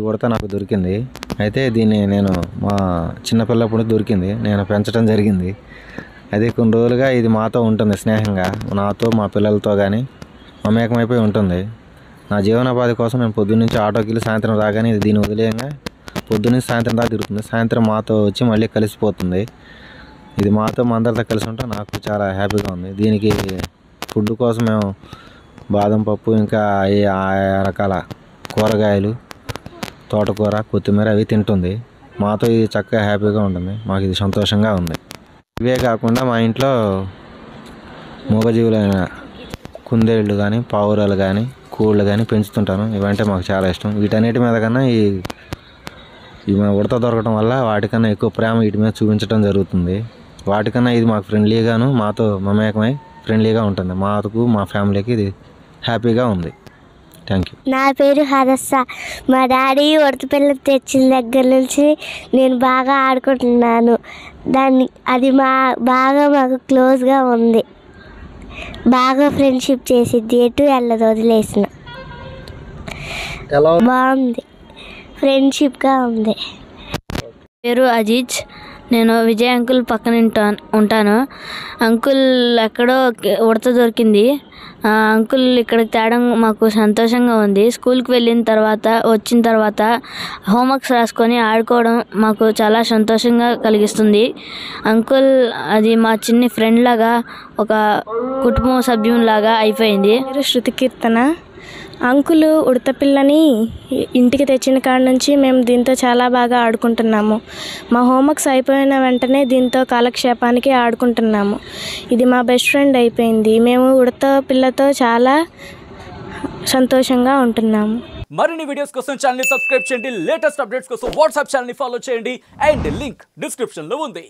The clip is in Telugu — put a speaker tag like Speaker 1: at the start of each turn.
Speaker 1: ఉడత నాకు దొరికింది. అయితే దీన్ని నేను మా చిన్నపిల్లప్పుడు దొరికింది, నేను పెంచడం జరిగింది. అది కొన్ని రోజులుగా ఇది మాతో ఉంటుంది స్నేహంగా, నాతో మా పిల్లలతో కానీ మమేకమైపోయి ఉంటుంది. నా జీవనోపాధి కోసం నేను పొద్దున్నుంచి ఆటోకి వెళ్ళి సాయంత్రం రాగానే ఇది దీన్ని వదిలేయంగా పొద్దున్నుంచి సాయంత్రం దాకా తిరుగుతుంది. సాయంత్రం మాతో వచ్చి మళ్ళీ కలిసిపోతుంది. ఇది మాతో మా అందరితో కలిసి ఉంటే నాకు చాలా హ్యాపీగా ఉంది. దీనికి ఫుడ్ కోసం మేము బాదం పప్పు ఇంకా ఆయా రకాల కూరగాయలు, తోటకూర, కొత్తిమీర అవి తింటుంది. మాతో ఇది చక్కగా హ్యాపీగా ఉంటుంది. మాకు ఇది సంతోషంగా ఉంది. ఇవే కాకుండా మా ఇంట్లో మూగజీవులైన కుందేళ్ళు కానీ, పావురాలు కానీ, కోళ్ళు కానీ పెంచుతుంటాను. ఇవంటే మాకు చాలా ఇష్టం. వీటన్నిటి మీద కన్నా ఈ ఉడత దొరకడం వల్ల వాటికన్నా ఎక్కువ ప్రేమ వీటి మీద చూపించడం జరుగుతుంది. వాటికన్నా ఇది మాకు ఫ్రెండ్లీగాను, మాతో మమేకమై ఫ్రెండ్లీగా ఉంటుంది. మాకు మా ఫ్యామిలీకి ఇది హ్యాపీగా ఉంది. Thank you.
Speaker 2: నా పేరు హరస్స. మా డాడీ ఉడత పిల్ల తెచ్చిన దగ్గర నుంచి నేను బాగా ఆడుకుంటున్నాను. అది మాకు క్లోజ్గా ఉంది. బాగా ఫ్రెండ్షిప్ చేసిద్ది, ఎటు వెళ్ళదు వదిలేసిన. బాగుంది, ఫ్రెండ్షిప్గా ఉంది.
Speaker 3: పేరు అజీజ్. నేను విజయ్ అంకుల్ పక్కన ఉంటాను. అంకుల్ ఎక్కడో ఉడత దొరికింది. అంకుల్ ఇక్కడికి తేడం మాకు సంతోషంగా ఉంది. స్కూల్కి వచ్చిన తర్వాత హోంవర్క్స్ రాసుకొని ఆడుకోవడం మాకు చాలా సంతోషంగా కలిగిస్తుంది. అంకుల్ అది మా చిన్ని ఫ్రెండ్ లాగా, ఒక కుటుంబ సభ్యునిలాగా అయిపోయింది.
Speaker 4: శృతి కీర్తన. అంకుల్ ఉడత పిల్లని ఇంటికి తెచ్చిన కాడ నుంచి మేము దీంతో చాలా బాగా ఆడుకుంటున్నాము. మా హోంవర్క్స్ అయిపోయిన వెంటనే దీంతో కాలక్షేపానికి ఆడుకుంటున్నాము. ఇది మా బెస్ట్ ఫ్రెండ్ అయిపోయింది. మేము ఉడత పిల్లతో చాలా సంతోషంగా ఉంటున్నాము.
Speaker 5: మరిన్ని వీడియోస్ కోసం ఛానల్ ని సబ్స్క్రైబ్ చేయండి. లేటెస్ట్ అప్డేట్స్ కోసం వాట్సాప్ ఛానల్ ని ఫాలో చేయండి. అండ్ లింక్ డిస్క్రిప్షన్ లో ఉంది.